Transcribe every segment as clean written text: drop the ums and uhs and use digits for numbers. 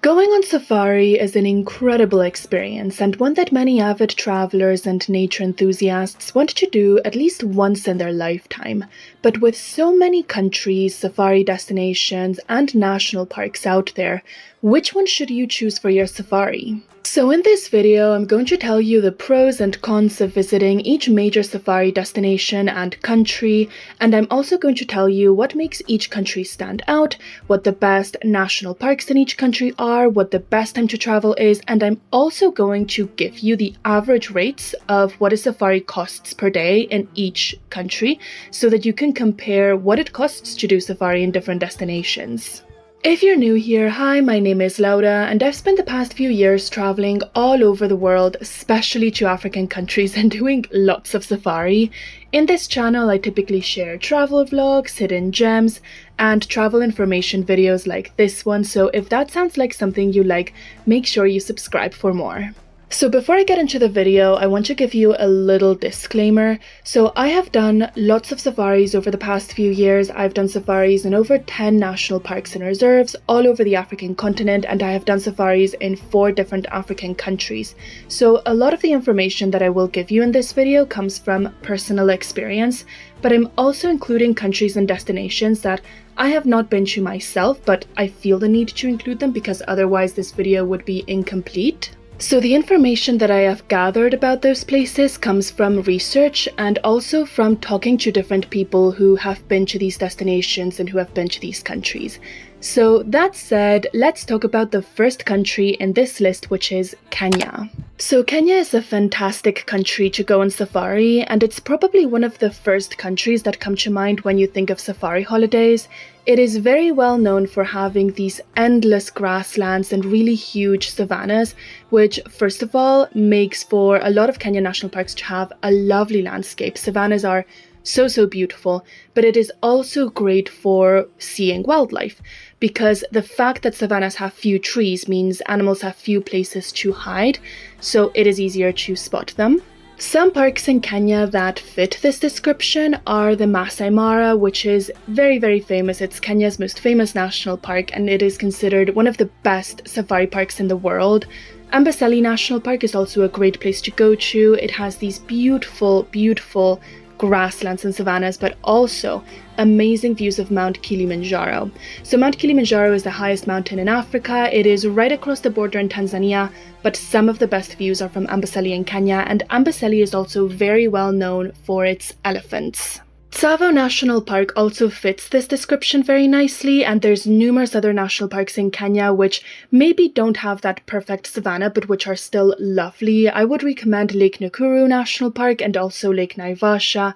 Going on safari is an incredible experience and one that many avid travelers and nature enthusiasts want to do at least once in their lifetime. But with so many countries, safari destinations, and national parks out there, which one should you choose for your safari? So in this video, I'm going to tell you the pros and cons of visiting each major safari destination and country, and I'm also going to tell you what makes each country stand out, what the best national parks in each country are, what the best time to travel is, and I'm also going to give you the average rates of what a safari costs per day in each country, so that you can compare what it costs to do safari in different destinations. If you're new here, hi, my name is Laura, and I've spent the past few years traveling all over the world, especially to African countries, and doing lots of safari. In this channel, I typically share travel vlogs, hidden gems, and travel information videos like this one, so if that sounds like something you like, make sure you subscribe for more. So before I get into the video, I want to give you a little disclaimer. So I have done lots of safaris over the past few years. I've done safaris in over 10 national parks and reserves all over the African continent, and I have done safaris in 4 different African countries. So a lot of the information that I will give you in this video comes from personal experience, but I'm also including countries and destinations that I have not been to myself, but I feel the need to include them because otherwise this video would be incomplete. So the information that I have gathered about those places comes from research and also from talking to different people who have been to these destinations and who have been to these countries. So that said, let's talk about the first country in this list, which is Kenya. So Kenya is a fantastic country to go on safari, and it's probably one of the first countries that come to mind when you think of safari holidays. It is very well known for having these endless grasslands and really huge savannas, which first of all makes for a lot of Kenyan national parks to have a lovely landscape. Savannas are so beautiful, but it is also great for seeing wildlife because the fact that savannas have few trees means animals have few places to hide, so it is easier to spot them. Some parks in Kenya that fit this description are the Masai Mara, which is very famous. It's Kenya's most famous national park, and it is considered one of the best safari parks in the world. Amboseli National Park is also a great place to go to. It has these beautiful grasslands and savannas, but also amazing views of Mount Kilimanjaro. So Mount Kilimanjaro is the highest mountain in Africa. It is right across the border in Tanzania, but some of the best views are from Amboseli in Kenya, and Amboseli is also very well known for its elephants. Tsavo National Park also fits this description very nicely, and there's numerous other national parks in Kenya which maybe don't have that perfect savanna but which are still lovely. I would recommend Lake Nakuru National Park and also Lake Naivasha,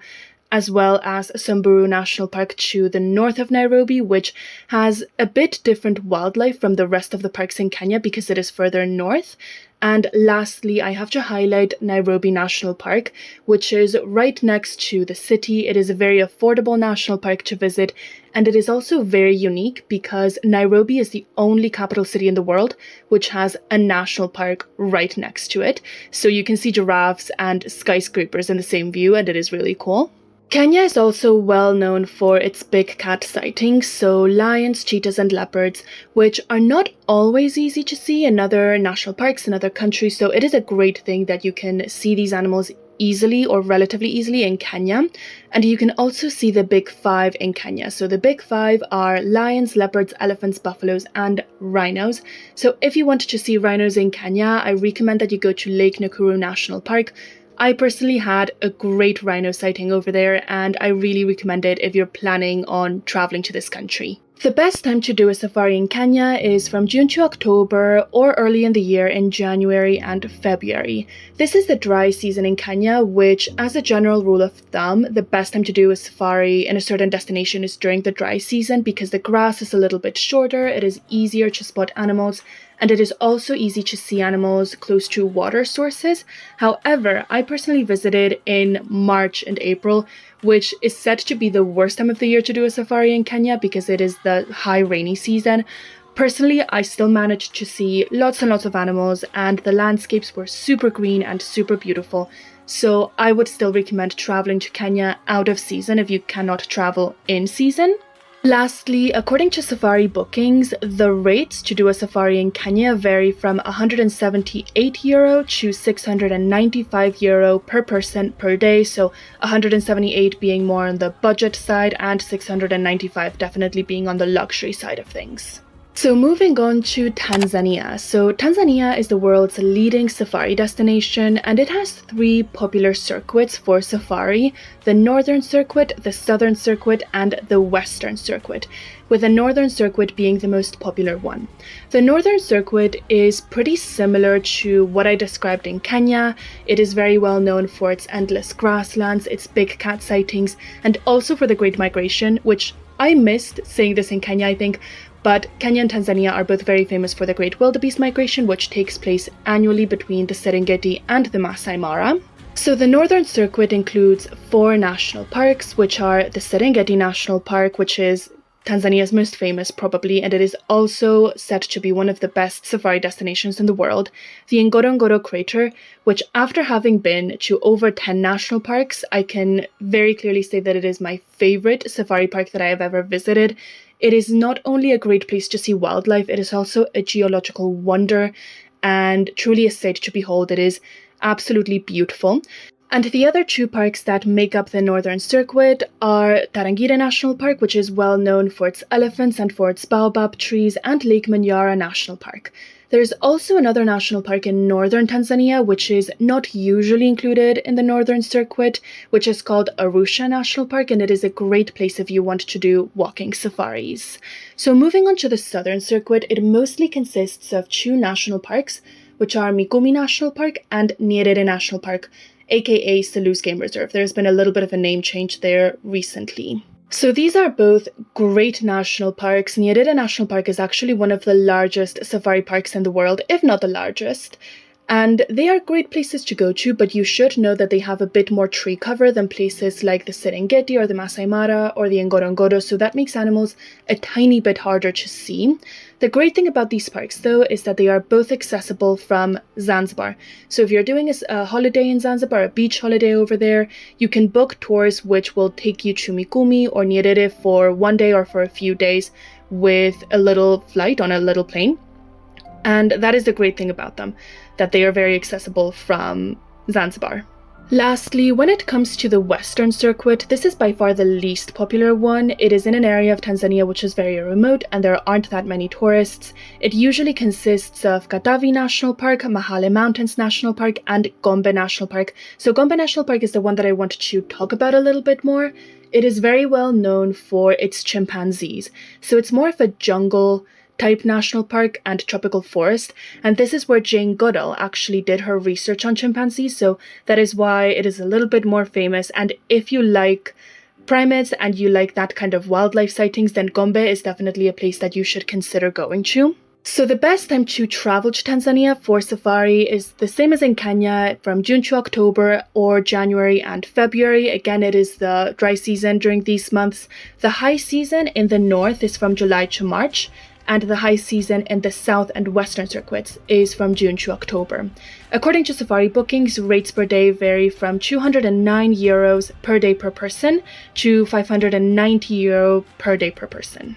as well as Samburu National Park to the north of Nairobi, which has a bit different wildlife from the rest of the parks in Kenya because it is further north. And lastly, I have to highlight Nairobi National Park, which is right next to the city. It is a very affordable national park to visit, and it is also very unique because Nairobi is the only capital city in the world which has a national park right next to it. So you can see giraffes and skyscrapers in the same view, and it is really cool. Kenya is also well known for its big cat sightings, so lions, cheetahs and leopards, which are not always easy to see in other national parks in other countries, so it is a great thing that you can see these animals easily or relatively easily in Kenya. And you can also see the big 5 in Kenya. So the big 5 are lions, leopards, elephants, buffaloes and rhinos. So if you want to see rhinos in Kenya, I recommend that you go to Lake Nakuru National Park. I personally had a great rhino sighting over there, and I really recommend it if you're planning on traveling to this country. The best time to do a safari in Kenya is from June to October or early in the year in January and February. This is the dry season in Kenya, which as a general rule of thumb, the best time to do a safari in a certain destination is during the dry season because the grass is a little bit shorter, it is easier to spot animals, and it is also easy to see animals close to water sources. However, I personally visited in March and April, which is said to be the worst time of the year to do a safari in Kenya because it is the high rainy season. Personally, I still managed to see lots and lots of animals, and the landscapes were super green and super beautiful. So I would still recommend traveling to Kenya out of season if you cannot travel in season. Lastly, according to safari bookings, the rates to do a safari in Kenya vary from €178 to €695 per person per day, so 178 being more on the budget side and 695 definitely being on the luxury side of things. So moving on to Tanzania. So Tanzania is the world's leading safari destination, and it has three popular circuits for safari: the Northern Circuit, the Southern Circuit, and the Western Circuit, with the Northern Circuit being the most popular one. The Northern Circuit is pretty similar to what I described in Kenya. It is very well known for its endless grasslands, its big cat sightings, and also for the Great Migration, which I missed saying this in Kenya, I think, but Kenya and Tanzania are both very famous for the Great Wildebeest Migration, which takes place annually between the Serengeti and the Masai Mara. So the Northern Circuit includes 4 national parks, which are the Serengeti National Park, which is Tanzania's most famous probably, and it is also said to be one of the best safari destinations in the world, the Ngorongoro Crater, which after having been to over 10 national parks, I can very clearly say that it is my favorite safari park that I have ever visited. It is not only a great place to see wildlife, it is also a geological wonder and truly a sight to behold. It is absolutely beautiful. And the other 2 parks that make up the Northern Circuit are Tarangire National Park, which is well known for its elephants and for its baobab trees, and Lake Manyara National Park. There's also another national park in northern Tanzania, which is not usually included in the Northern Circuit, which is called Arusha National Park, and it is a great place if you want to do walking safaris. So moving on to the Southern Circuit, it mostly consists of 2 national parks, which are Mikumi National Park and Nyerere National Park, aka Selous Game Reserve. There's been a little bit of a name change there recently. So these are both great national parks. Nyerere National Park is actually one of the largest safari parks in the world, if not the largest. And they are great places to go to, but you should know that they have a bit more tree cover than places like the Serengeti or the Masai Mara or the Ngorongoro, so that makes animals a tiny bit harder to see. The great thing about these parks, though, is that they are both accessible from Zanzibar. So if you're doing a holiday in Zanzibar, a beach holiday over there, you can book tours which will take you to Mikumi or Nyerere for one day or for a few days with a little flight on a little plane. And that is the great thing about them, that they are very accessible from Zanzibar. Lastly, when it comes to the Western Circuit, this is by far the least popular one. It is in an area of Tanzania which is very remote and there aren't that many tourists. It usually consists of Katavi National Park, Mahale Mountains National Park, and Gombe National Park. So Gombe National Park is the one that I wanted to talk about a little bit more. It is very well known for its chimpanzees. So it's more of a jungle type national park and tropical forest, and this is where Jane Goodall actually did her research on chimpanzees, so that is why it is a little bit more famous. And if you like primates and you like that kind of wildlife sightings, then Gombe is definitely a place that you should consider going to. So the best time to travel to Tanzania for safari is the same as in Kenya, from June to October or January and February. Again, it is the dry season during these months. The high season in the north is from July to March, and the high season in the South and Western circuits is from June to October. According to safari bookings, rates per day vary from €209 per day per person to €590 per day per person.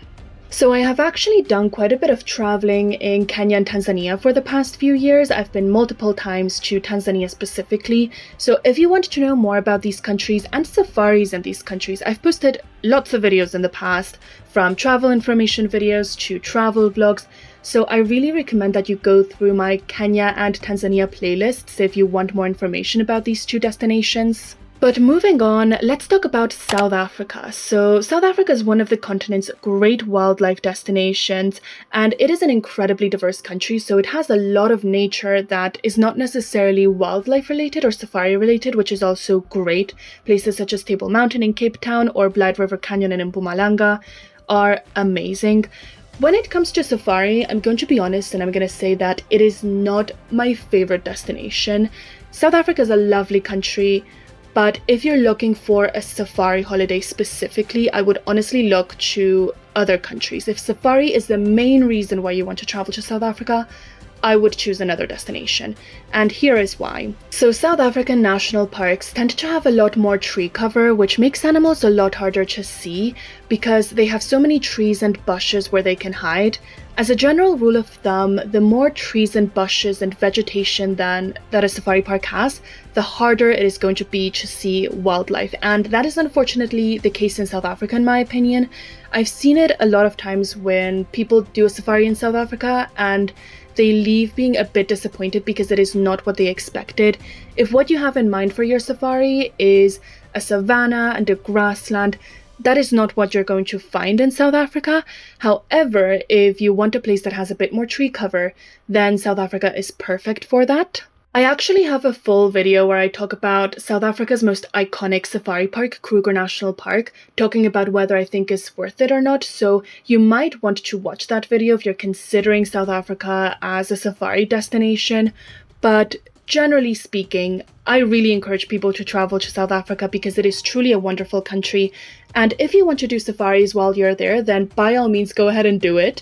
So I have actually done quite a bit of traveling in Kenya and Tanzania for the past few years. I've been multiple times to Tanzania specifically. So if you want to know more about these countries and safaris in these countries, I've posted lots of videos in the past, from travel information videos to travel vlogs. So I really recommend that you go through my Kenya and Tanzania playlists if you want more information about these 2 destinations. But moving on, let's talk about South Africa. So South Africa is one of the continent's great wildlife destinations, and it is an incredibly diverse country. So it has a lot of nature that is not necessarily wildlife related or safari related, which is also great. Places such as Table Mountain in Cape Town or Blythe River Canyon in Mpumalanga are amazing. When it comes to safari, I'm going to be honest and I'm going to say that it is not my favorite destination. South Africa is a lovely country, but if you're looking for a safari holiday specifically, I would honestly look to other countries. If safari is the main reason why you want to travel to South Africa, I would choose another destination. And here is why. So South African national parks tend to have a lot more tree cover, which makes animals a lot harder to see because they have so many trees and bushes where they can hide. As a general rule of thumb, the more trees and bushes and vegetation that a safari park has, the harder it is going to be to see wildlife. And that is unfortunately the case in South Africa, in my opinion. I've seen it a lot of times when people do a safari in South Africa and they leave being a bit disappointed because it is not what they expected. If what you have in mind for your safari is a savanna and a grassland, that is not what you're going to find in South Africa. However, if you want a place that has a bit more tree cover, then South Africa is perfect for that. I actually have a full video where I talk about South Africa's most iconic safari park, Kruger National Park, talking about whether I think it's worth it or not, so you might want to watch that video if you're considering South Africa as a safari destination. But generally speaking, I really encourage people to travel to South Africa because it is truly a wonderful country, and if you want to do safaris while you're there, then by all means go ahead and do it.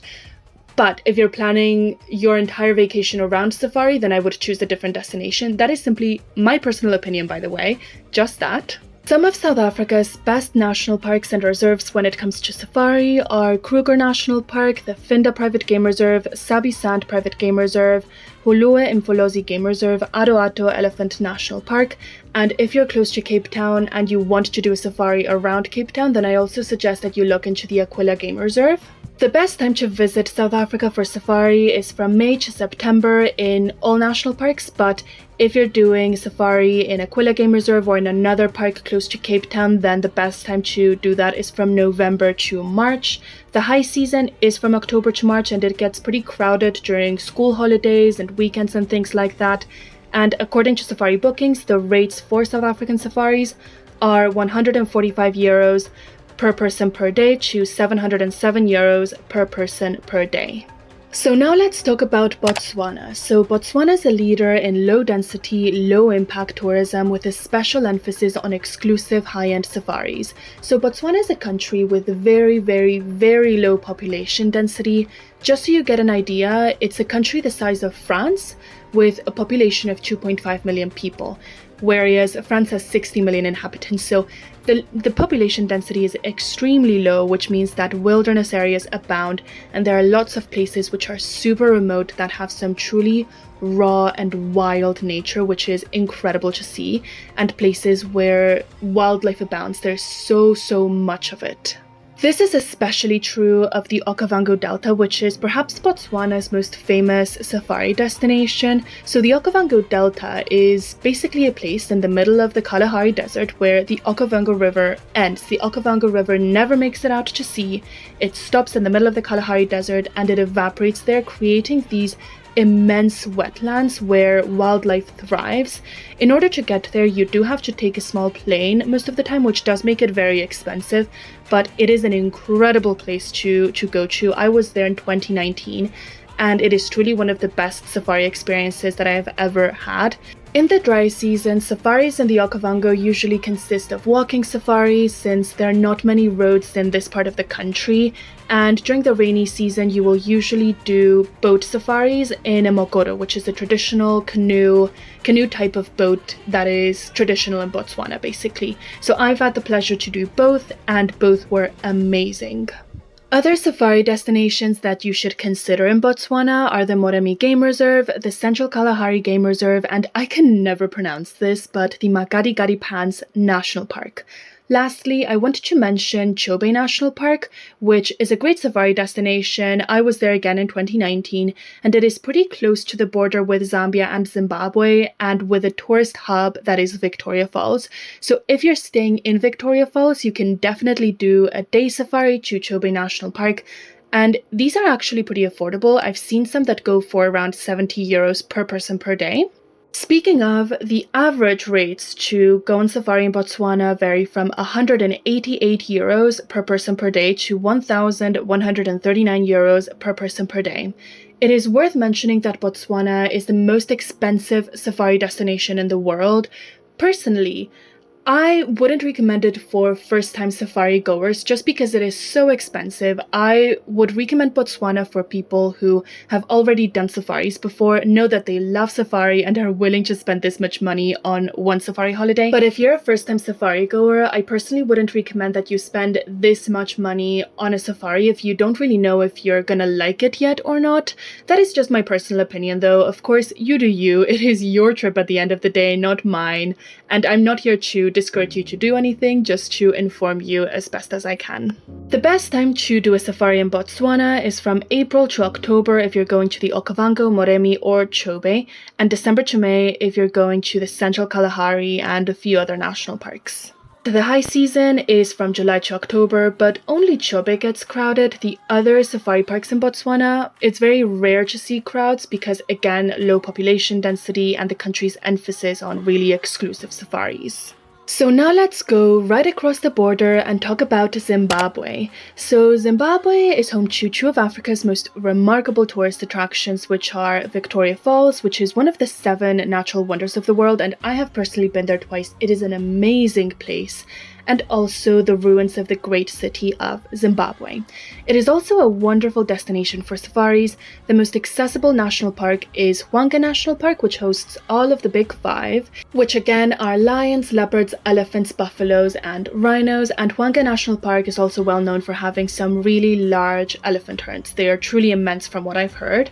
But if you're planning your entire vacation around safari, then I would choose a different destination. That is simply my personal opinion, by the way, just that. Some of South Africa's best national parks and reserves when it comes to safari are Kruger National Park, the Finda Private Game Reserve, Sabi Sand Private Game Reserve, Hulue Mfolozi Game Reserve, Outtro Elephant National Park, and if you're close to Cape Town and you want to do a safari around Cape Town, then I also suggest that you look into the Aquila Game Reserve. The best time to visit South Africa for safari is from May to September in all national parks, but if you're doing safari in Aquila Game Reserve or in another park close to Cape Town, then the best time to do that is from November to March. The high season is from October to March and it gets pretty crowded during school holidays and weekends and things like that. And according to safari bookings, the rates for South African safaris are €145 per person per day to €707 per person per day. So now let's talk about Botswana. So Botswana is a leader in low-density, low-impact tourism with a special emphasis on exclusive high-end safaris. So Botswana is a country with very, very, very low population density. Just so you get an idea, it's a country the size of France with a population of 2.5 million people, whereas France has 60 million inhabitants. So the population density is extremely low, which means that wilderness areas abound, and there are lots of places which are super remote that have some truly raw and wild nature, which is incredible to see, and places where wildlife abounds. There's so much of it. This is especially true of the Okavango Delta, which is perhaps Botswana's most famous safari destination. So the Okavango Delta is basically a place in the middle of the Kalahari Desert where the Okavango River ends. The Okavango River never makes it out to sea. It stops in the middle of the Kalahari Desert and it evaporates there, creating these immense wetlands where wildlife thrives. In order to get there, you do have to take a small plane most of the time, which does make it very expensive, but it is an incredible place to go to. I was there in 2019 and it is truly one of the best safari experiences that I have ever had. In the dry season, safaris in the Okavango usually consist of walking safaris since there are not many roads in this part of the country, and during the rainy season you will usually do boat safaris in a mokoro, which is a traditional canoe type of boat that is traditional in Botswana basically. So I've had the pleasure to do both and both were amazing. Other safari destinations that you should consider in Botswana are the Moremi Game Reserve, the Central Kalahari Game Reserve, and I can never pronounce this, but the Makgadikgadi Pans National Park. Lastly, I wanted to mention Chobe National Park, which is a great safari destination. I was there again in 2019, and it is pretty close to the border with Zambia and Zimbabwe, and with a tourist hub that is Victoria Falls. So if you're staying in Victoria Falls, you can definitely do a day safari to Chobe National Park, and these are actually pretty affordable. I've seen some that go for around €70 per person per day. Speaking of, the average rates to go on safari in Botswana vary from €188 per person per day to €1,139 per person per day. It is worth mentioning that Botswana is the most expensive safari destination in the world. Personally, I wouldn't recommend it for first-time safari goers just because it is so expensive. I would recommend Botswana for people who have already done safaris before, know that they love safari and are willing to spend this much money on one safari holiday. But if you're a first-time safari goer, I personally wouldn't recommend that you spend this much money on a safari if you don't really know if you're gonna like it yet or not. That is just my personal opinion though. Of course, you do you. It is your trip at the end of the day, not mine. And I'm not here to discourage you to do anything, just to inform you as best as I can. The best time to do a safari in Botswana is from April to October if you're going to the Okavango, Moremi or Chobe, and December to May if you're going to the Central Kalahari and a few other national parks. The high season is from July to October, but only Chobe gets crowded. The other safari parks in Botswana, it's very rare to see crowds because, again, low population density and the country's emphasis on really exclusive safaris. So now let's go right across the border and talk about Zimbabwe. So Zimbabwe is home to two of Africa's most remarkable tourist attractions, which are Victoria Falls, which is one of the 7 natural wonders of the world, and I have personally been there twice. It is an amazing place. And also the ruins of the great city of Zimbabwe. It is also a wonderful destination for safaris. The most accessible national park is Hwanga National Park, which hosts all of the big 5, which again are lions, leopards, elephants, buffaloes, and rhinos. And Hwanga National Park is also well known for having some really large elephant herds. They are truly immense from what I've heard.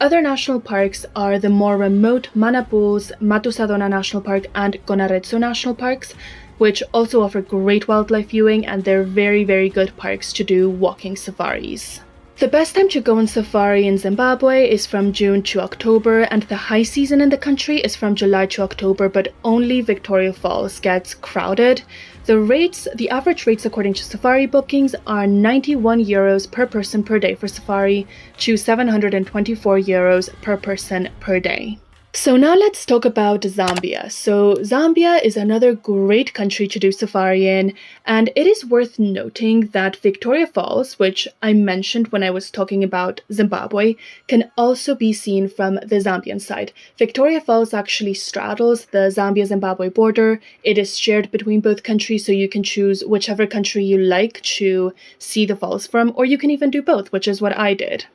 Other national parks are the more remote Manapus, Matusadona National Park, and Gonaretso National Parks, which also offer great wildlife viewing, and they're very, very good parks to do walking safaris. The best time to go on safari in Zimbabwe is from June to October, and the high season in the country is from July to October, but only Victoria Falls gets crowded. The average rates according to safari bookings are €91 per person per day for safari to €724 per person per day. So now let's talk about Zambia. So Zambia is another great country to do safari in, and it is worth noting that Victoria Falls, which I mentioned when I was talking about Zimbabwe, can also be seen from the Zambian side. Victoria Falls actually straddles the Zambia-Zimbabwe border. It is shared between both countries, so you can choose whichever country you like to see the falls from, or you can even do both, which is what I did.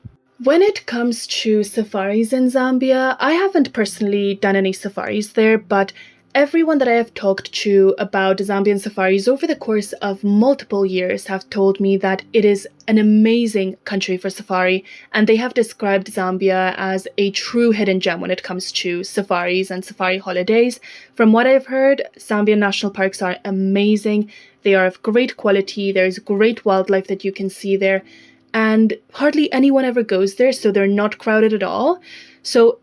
When it comes to safaris in Zambia, I haven't personally done any safaris there, but everyone that I have talked to about Zambian safaris over the course of multiple years have told me that it is an amazing country for safari, and they have described Zambia as a true hidden gem when it comes to safaris and safari holidays. From what I've heard, Zambian national parks are amazing. They are of great quality. There's great wildlife that you can see there. And hardly anyone ever goes there, so they're not crowded at all. So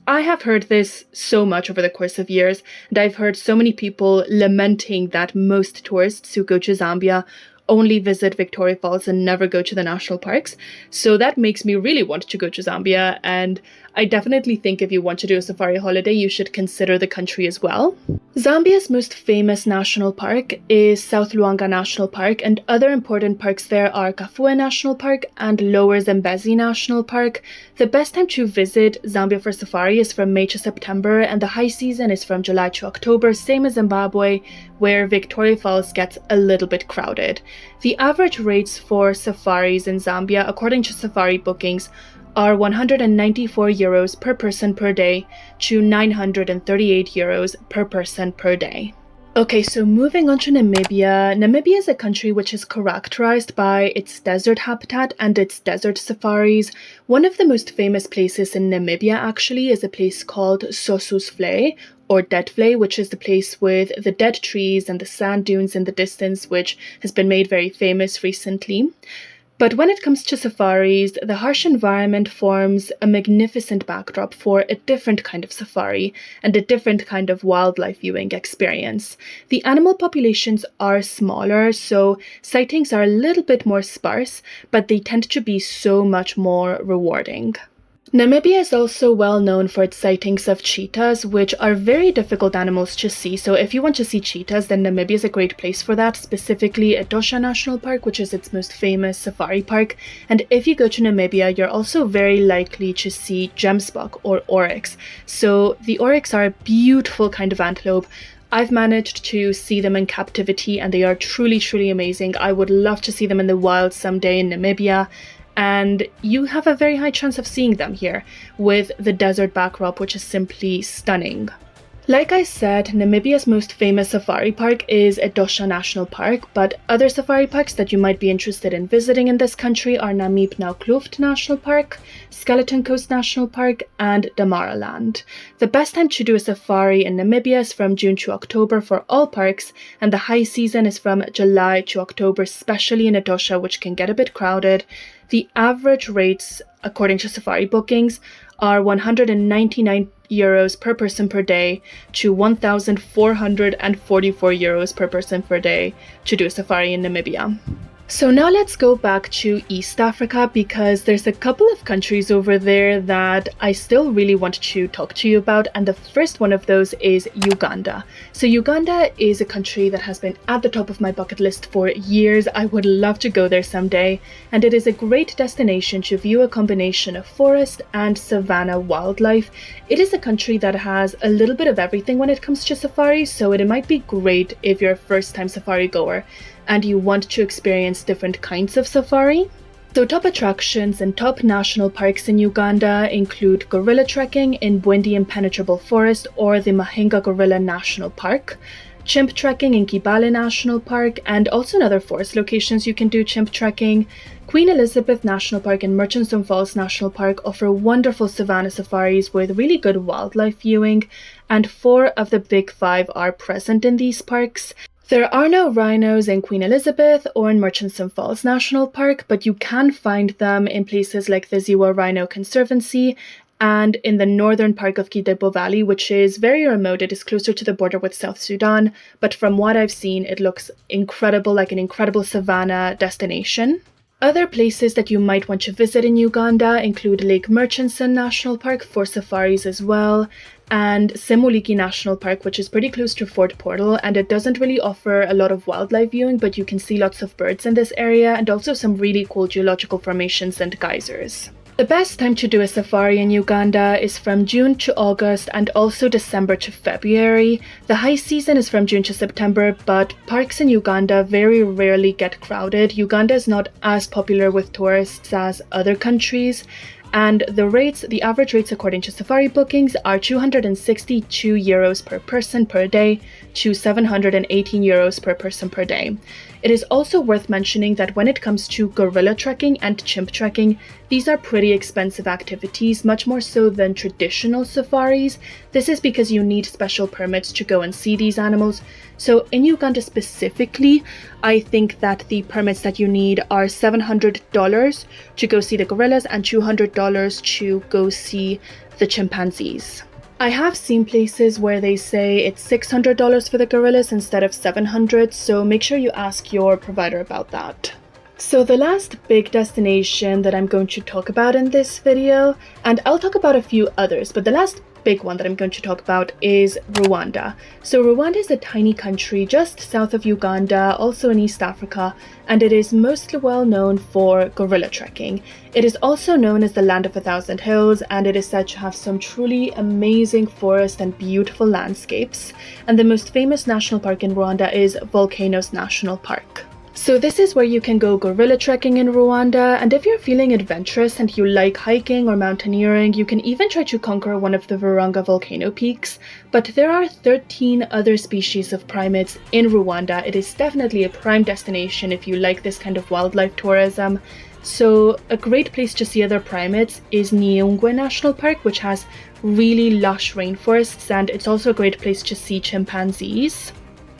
I have heard this so much over the course of years, and I've heard so many people lamenting that most tourists who go to Zambia only visit Victoria Falls and never go to the national parks. So that makes me really want to go to Zambia, and I definitely think if you want to do a safari holiday, you should consider the country as well. Zambia's most famous national park is South Luangwa National Park, and other important parks there are Kafue National Park and Lower Zambezi National Park. The best time to visit Zambia for safari is from May to September, and the high season is from July to October, same as Zimbabwe, where Victoria Falls gets a little bit crowded. The average rates for safaris in Zambia, according to safari bookings, are €194 per person per day to €938 per person per day. Okay, so moving on to Namibia. Namibia is a country which is characterized by its desert habitat and its desert safaris. One of the most famous places in Namibia actually is a place called Sossusvlei, or Deadvlei, which is the place with the dead trees and the sand dunes in the distance, which has been made very famous recently. But when it comes to safaris, the harsh environment forms a magnificent backdrop for a different kind of safari and a different kind of wildlife viewing experience. The animal populations are smaller, so sightings are a little bit more sparse, but they tend to be so much more rewarding. Namibia is also well known for its sightings of cheetahs, which are very difficult animals to see. So if you want to see cheetahs, then Namibia is a great place for that, specifically Etosha National Park, which is its most famous safari park. And if you go to Namibia, you're also very likely to see gemsbok or oryx. So the oryx are a beautiful kind of antelope. I've managed to see them in captivity and they are truly, truly amazing. I would love to see them in the wild someday in Namibia. And you have a very high chance of seeing them here with the desert backdrop, which is simply stunning. Like I said, Namibia's most famous safari park is Etosha National Park, but other safari parks that you might be interested in visiting in this country are Namib-Naukluft National Park, Skeleton Coast National Park, and Damaraland. The best time to do a safari in Namibia is from June to October for all parks, and the high season is from July to October, especially in Etosha, which can get a bit crowded. The average rates, according to safari bookings, are €199 per person per day to €1,444 per person per day to do a safari in Namibia. So now let's go back to East Africa because there's a couple of countries over there that I still really want to talk to you about, and the first one of those is Uganda. So Uganda is a country that has been at the top of my bucket list for years. I would love to go there someday, and it is a great destination to view a combination of forest and savanna wildlife. It is a country that has a little bit of everything when it comes to safaris, so it might be great if you're a first-time safari goer and you want to experience different kinds of safari. So top attractions and top national parks in Uganda include gorilla trekking in Bwindi Impenetrable Forest or the Mahinga Gorilla National Park, chimp trekking in Kibale National Park, and also in other forest locations you can do chimp trekking. Queen Elizabeth National Park and Murchison Falls National Park offer wonderful savanna safaris with really good wildlife viewing, and 4 of the big 5 are present in these parks. There are no rhinos in Queen Elizabeth or in Murchison Falls National Park, but you can find them in places like the Ziwa Rhino Conservancy and in the northern part of Kidebo Valley, which is very remote. It is closer to the border with South Sudan, but from what I've seen, it looks incredible, like an incredible savanna destination. Other places that you might want to visit in Uganda include Lake Murchison National Park for safaris as well, and Semuliki National Park, which is pretty close to Fort Portal, and it doesn't really offer a lot of wildlife viewing, but you can see lots of birds in this area and also some really cool geological formations and geysers. The best time to do a safari in Uganda is from June to August and also December to February. The high season is from June to September, but parks in Uganda very rarely get crowded. Uganda is not as popular with tourists as other countries. And the average rates according to safari bookings are €262 per person per day to €718 per person per day. It is also worth mentioning that when it comes to gorilla trekking and chimp trekking, these are pretty expensive activities, much more so than traditional safaris. This is because you need special permits to go and see these animals. So in Uganda specifically, I think that the permits that you need are $700 to go see the gorillas and $200 to go see the chimpanzees. I have seen places where they say it's $600 for the gorillas instead of $700, so make sure you ask your provider about that. So the last big destination that I'm going to talk about in this video, and I'll talk about a few others, but the last big one that I'm going to talk about is Rwanda. So Rwanda is a tiny country just south of Uganda, also in East Africa, and it is mostly well known for gorilla trekking. It is also known as the Land of a Thousand Hills, and it is said to have some truly amazing forest and beautiful landscapes. And the most famous national park in Rwanda is Volcanoes National Park. So this is where you can go gorilla trekking in Rwanda, and if you're feeling adventurous and you like hiking or mountaineering, you can even try to conquer one of the Virunga volcano peaks. But there are 13 other species of primates in Rwanda. It is definitely a prime destination if you like this kind of wildlife tourism. So a great place to see other primates is Nyungwe National Park, which has really lush rainforests, and it's also a great place to see chimpanzees.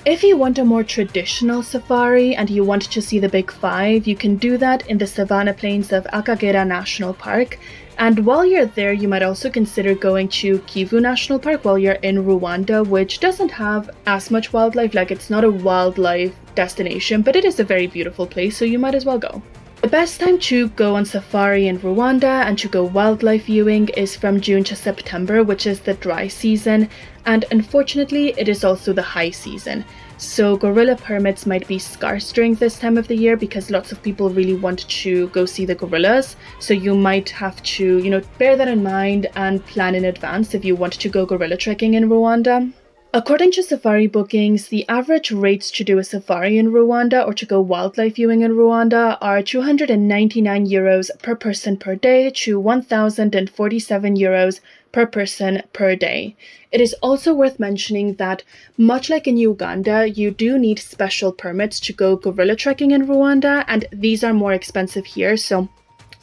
If you want a more traditional safari and you want to see the big 5, you can do that in the savanna plains of Akagera National Park. And while you're there, you might also consider going to Kivu National Park while you're in Rwanda, which doesn't have as much wildlife. Like, it's not a wildlife destination, but it is a very beautiful place, so you might as well go. The best time to go on safari in Rwanda and to go wildlife viewing is from June to September, which is the dry season, and unfortunately it is also the high season. So gorilla permits might be scarce during this time of the year because lots of people really want to go see the gorillas. So you might have to, bear that in mind and plan in advance if you want to go gorilla trekking in Rwanda. According to safari bookings, the average rates to do a safari in Rwanda or to go wildlife viewing in Rwanda are €299 per person per day to €1,047 per person per day. It is also worth mentioning that, much like in Uganda, you do need special permits to go gorilla trekking in Rwanda, and these are more expensive here. So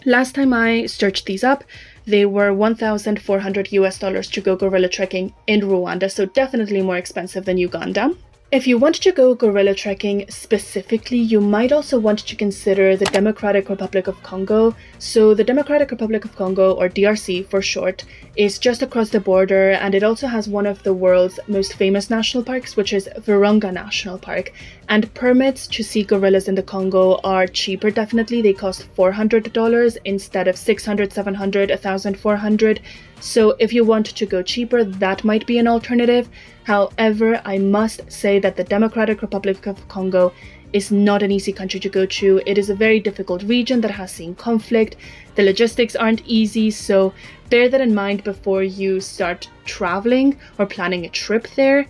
last time I searched these up, they were $1,400 to go gorilla trekking in Rwanda, so definitely more expensive than Uganda. If you want to go gorilla trekking specifically, you might also want to consider the Democratic Republic of Congo. So the Democratic Republic of Congo, or DRC for short, is just across the border, and it also has one of the world's most famous national parks, which is Virunga National Park. And permits to see gorillas in the Congo are cheaper, definitely. They cost $400 instead of $600, $700, $1,400. So if you want to go cheaper, that might be an alternative. However, I must say that the Democratic Republic of Congo is not an easy country to go to. It is a very difficult region that has seen conflict. The logistics aren't easy, so bear that in mind before you start traveling or planning a trip there.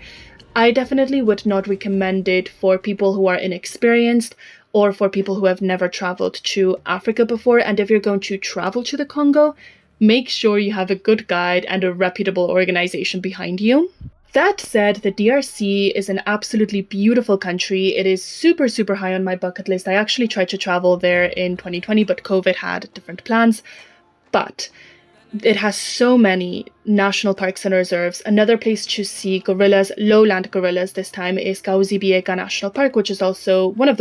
I definitely would not recommend it for people who are inexperienced or for people who have never traveled to Africa before. And if you're going to travel to the Congo, make sure you have a good guide and a reputable organization behind you. That said, the DRC is an absolutely beautiful country. It is super, super high on my bucket list. I actually tried to travel there in 2020, but COVID had different plans. But it has so many national parks and reserves. Another place to see gorillas, lowland gorillas this time, is Zimbabwean National Park, which is also one of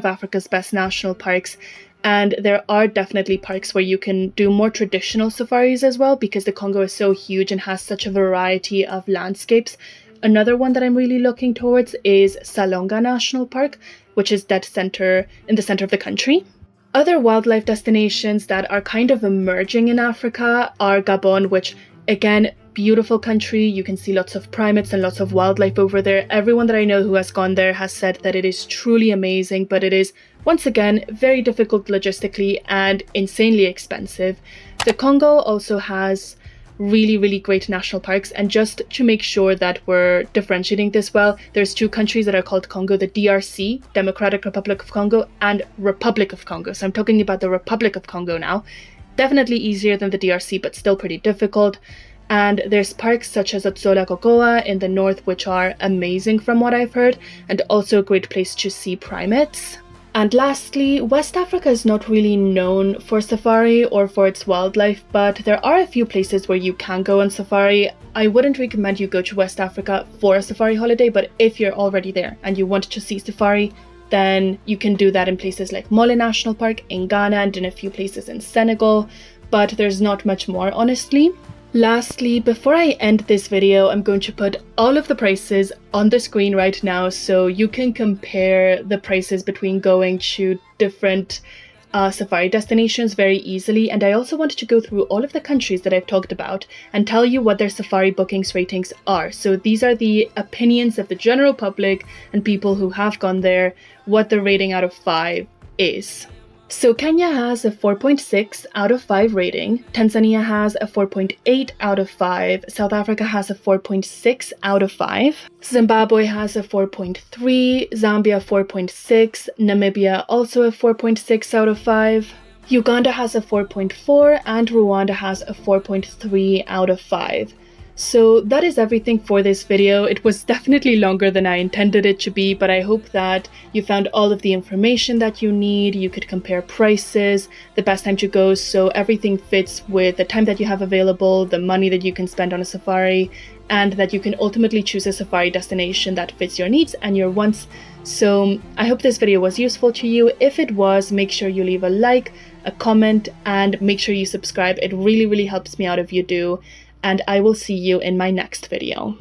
Africa's best national parks. And there are definitely parks where you can do more traditional safaris as well, because the Congo is so huge and has such a variety of landscapes. Another one that I'm really looking towards is Salonga National Park, which is dead center in the center of the country. Other wildlife destinations that are kind of emerging in Africa are Gabon, which, again, beautiful country. You can see lots of primates and lots of wildlife over there. Everyone that I know who has gone there has said that it is truly amazing, but it is, once again, very difficult logistically and insanely expensive. The Congo also has really, really great national parks, and just to make sure that we're differentiating this well, there's two countries that are called Congo, the DRC, Democratic Republic of Congo, and Republic of Congo. So I'm talking about the Republic of Congo now. Definitely easier than the DRC, but still pretty difficult. And there's parks such as Outtro in the north, which are amazing from what I've heard, and also a great place to see primates. And lastly, West Africa is not really known for safari or for its wildlife, but there are a few places where you can go on safari. I wouldn't recommend you go to West Africa for a safari holiday, but if you're already there and you want to see safari, then you can do that in places like Mole National Park in Ghana and in a few places in Senegal, but there's not much more, honestly. Lastly, before I end this video, I'm going to put all of the prices on the screen right now so you can compare the prices between going to different safari destinations very easily. And I also wanted to go through all of the countries that I've talked about and tell you what their safari bookings ratings are. So these are the opinions of the general public and people who have gone there, what the rating out of 5 is. So Kenya has a 4.6 out of 5 rating, Tanzania has a 4.8 out of 5, South Africa has a 4.6 out of 5, Zimbabwe has a 4.3, Zambia 4.6, Namibia also a 4.6 out of 5, Uganda has a 4.4, and Rwanda has a 4.3 out of 5. So that is everything for this video. It was definitely longer than I intended it to be, but I hope that you found all of the information that you need. You could compare prices, the best time to go, so everything fits with the time that you have available, the money that you can spend on a safari, and that you can ultimately choose a safari destination that fits your needs and your wants. So I hope this video was useful to you. If it was, make sure you leave a like, a comment, and make sure you subscribe. It really, really helps me out if you do. And I will see you in my next video.